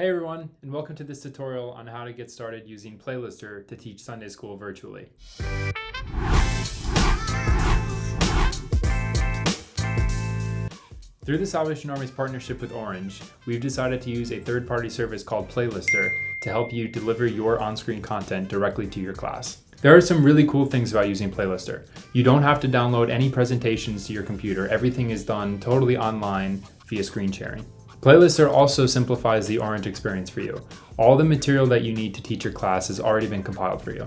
Hey everyone, and welcome to this tutorial on how to get started using Playlister to teach Sunday school virtually. Through the Salvation Army's partnership with Orange, we've decided to use a third-party service called Playlister to help you deliver your on-screen content directly to your class. There are some really cool things about using Playlister. You don't have to download any presentations to your computer. Everything is done totally online via screen sharing. Playlister also simplifies the Orange experience for you. All the material that you need to teach your class has already been compiled for you.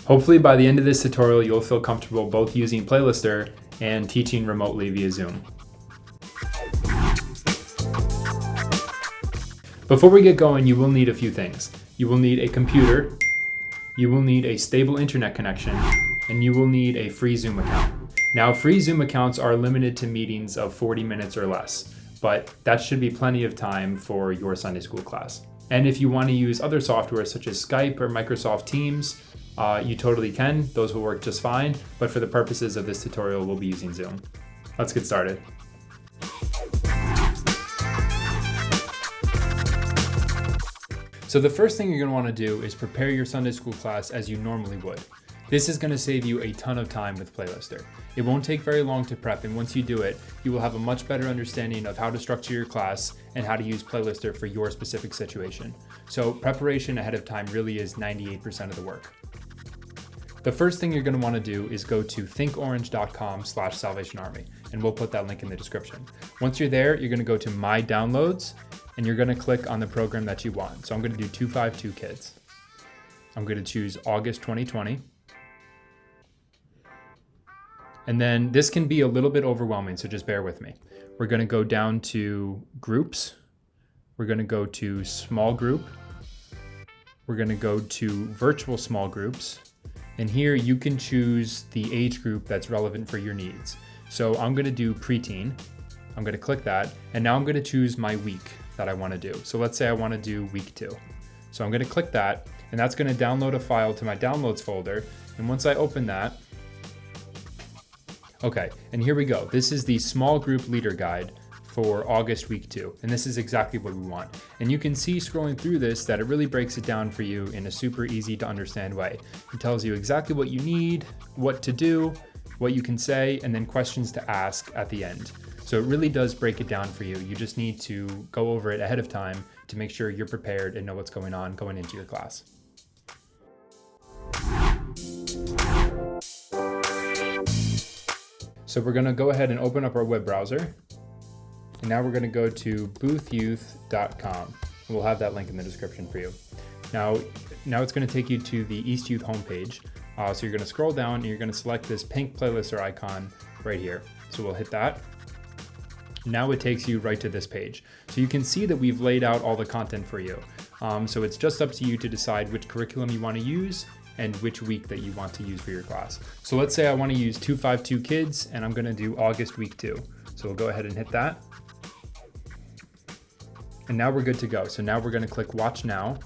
Hopefully by the end of this tutorial, you'll feel comfortable both using Playlister and teaching remotely via Zoom. Before we get going, you will need a few things. You will need a computer, you will need a stable internet connection, and you will need a free Zoom account. Now, free Zoom accounts are limited to meetings of 40 minutes or less, but that should be plenty of time for your Sunday school class. And if you want to use other software such as Skype or Microsoft Teams, you totally can. Those will work just fine, but for the purposes of this tutorial, we'll be using Zoom. Let's get started. So the first thing you're going to want to do is prepare your Sunday school class as you normally would. This is going to save you a ton of time with Playlister. It won't take very long to prep, and once you do it, you will have a much better understanding of how to structure your class and how to use Playlister for your specific situation. So preparation ahead of time really is 98% of the work. The first thing you're going to want to do is go to thinkorange.com/salvationarmy, and we'll put that link in the description. Once you're there, you're going to go to My Downloads, and you're going to click on the program that you want. So I'm going to do 252 Kids. I'm going to choose August 2020. And then this can be a little bit overwhelming, so just bear with me. We're going to go down to Groups. We're going to go to Small Group. We're going to go to Virtual Small Groups. And here you can choose the age group that's relevant for your needs. So I'm going to do preteen. I'm going to click that. And now I'm going to choose my week that I want to do. So let's say I want to do week 2. So I'm going to click that, and that's going to download a file to my downloads folder. And once I open that, okay, and here we go. This is the small group leader guide for August week 2. And this is exactly what we want. And you can see scrolling through this that it really breaks it down for you in a super easy to understand way. It tells you exactly what you need, what to do, what you can say, and then questions to ask at the end. So it really does break it down for you. You just need to go over it ahead of time to make sure you're prepared and know what's going on going into your class. So we're going to go ahead and open up our web browser. And now we're going to go to boothyouth.com. We'll have that link in the description for you. Now it's going to take you to the East Youth homepage. So you're going to scroll down and you're going to select this pink Playlister icon right here. So we'll hit that. Now it takes you right to this page. So you can see that we've laid out all the content for you. So it's just up to you to decide which curriculum you want to use and which week that you want to use for your class. So let's say I want to use 252 Kids, and I'm going to do August week 2. So we'll go ahead and hit that. And now we're good to go. So now we're going to click Watch Now.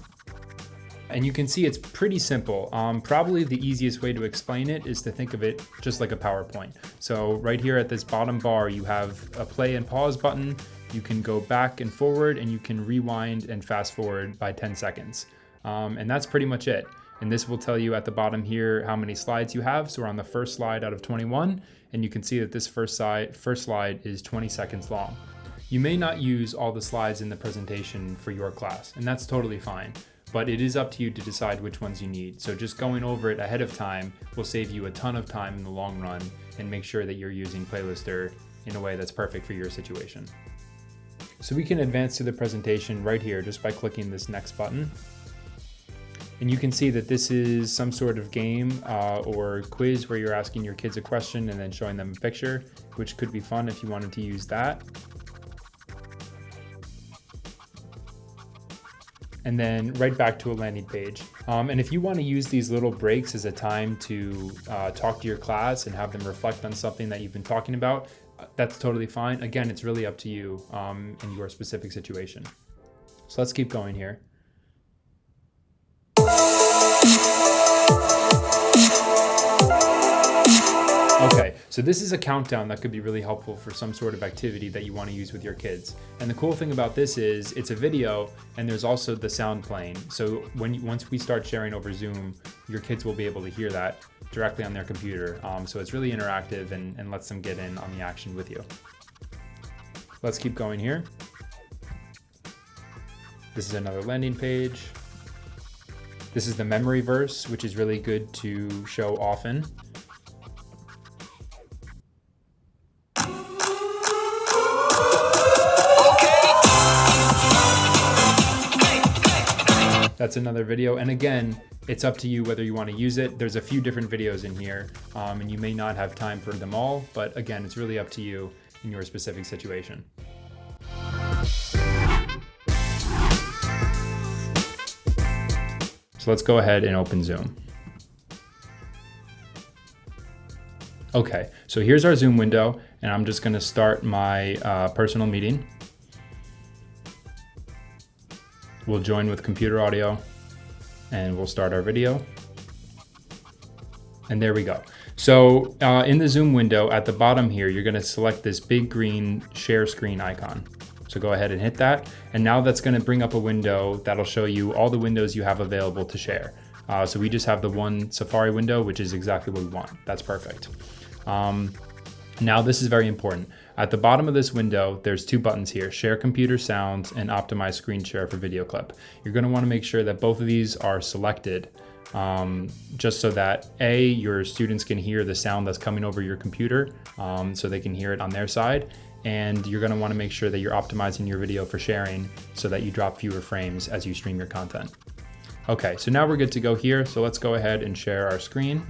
And you can see it's pretty simple. Probably the easiest way to explain it is to think of it just like a PowerPoint. So right here at this bottom bar, you have a play and pause button. You can go back and forward, and you can rewind and fast forward by 10 seconds. And that's pretty much it. And this will tell you at the bottom here how many slides you have. So we're on the first slide out of 21, and you can see that this first slide is 20 seconds long. You may not use all the slides in the presentation for your class, and that's totally fine. But it is up to you to decide which ones you need. So just going over it ahead of time will save you a ton of time in the long run and make sure that you're using Playlister in a way that's perfect for your situation. So we can advance to the presentation right here just by clicking this next button. And you can see that this is some sort of game or quiz where you're asking your kids a question and then showing them a picture, which could be fun if you wanted to use that. And then right back to a landing page. And if you want to use these little breaks as a time to talk to your class and have them reflect on something that you've been talking about, that's totally fine. Again, it's really up to you in your specific situation. So let's keep going here. Okay, so So this is a countdown that could be really helpful for some sort of activity that you want to use with your kids. And the cool thing about this is it's a video and there's also the sound playing. So once we start sharing over Zoom, your kids will be able to hear that directly on their computer. So it's really interactive and lets them get in on the action with you. Let's keep going here. This is another landing page. This is the memory verse, which is really good to show often. That's another video. And again, it's up to you whether you want to use it. There's a few different videos in here, and you may not have time for them all, but again, it's really up to you in your specific situation. So let's go ahead and open Zoom. Okay, so here's our Zoom window, and I'm just gonna start my personal meeting. We'll join with computer audio and we'll start our video. And there we go. So in the Zoom window at the bottom here, you're gonna select this big green share screen icon. So go ahead and hit that. And now that's gonna bring up a window that'll show you all the windows you have available to share. So we just have the one Safari window, which is exactly what we want. That's perfect. Now this is very important. At the bottom of this window, there's two buttons here, Share Computer Sounds and Optimize Screen Share for Video Clip. You're gonna wanna make sure that both of these are selected just so that your students can hear the sound that's coming over your computer so they can hear it on their side. And you're gonna wanna make sure that you're optimizing your video for sharing so that you drop fewer frames as you stream your content. Okay, so now we're good to go here. So let's go ahead and share our screen.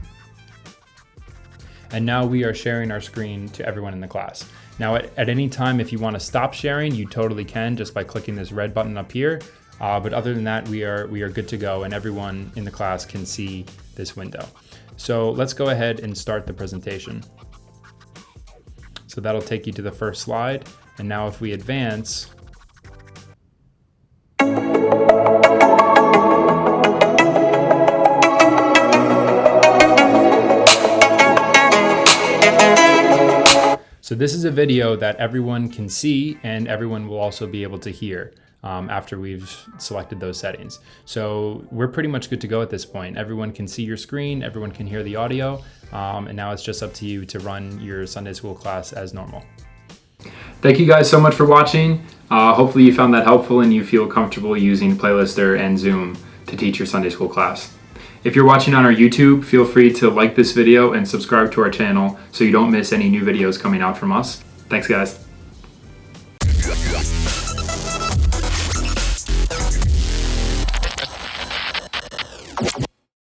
And now we are sharing our screen to everyone in the class. Now at any time, if you want to stop sharing, you totally can just by clicking this red button up here. But other than that, we are good to go and everyone in the class can see this window. So let's go ahead and start the presentation. So that'll take you to the first slide. And now if we advance, so this is a video that everyone can see and everyone will also be able to hear after we've selected those settings. So we're pretty much good to go at this point. Everyone can see your screen, everyone can hear the audio, and now it's just up to you to run your Sunday school class as normal. Thank you guys so much for watching. Hopefully you found that helpful and you feel comfortable using Playlister and Zoom to teach your Sunday school class. If you're watching on our YouTube, feel free to like this video and subscribe to our channel so you don't miss any new videos coming out from us. Thanks, guys.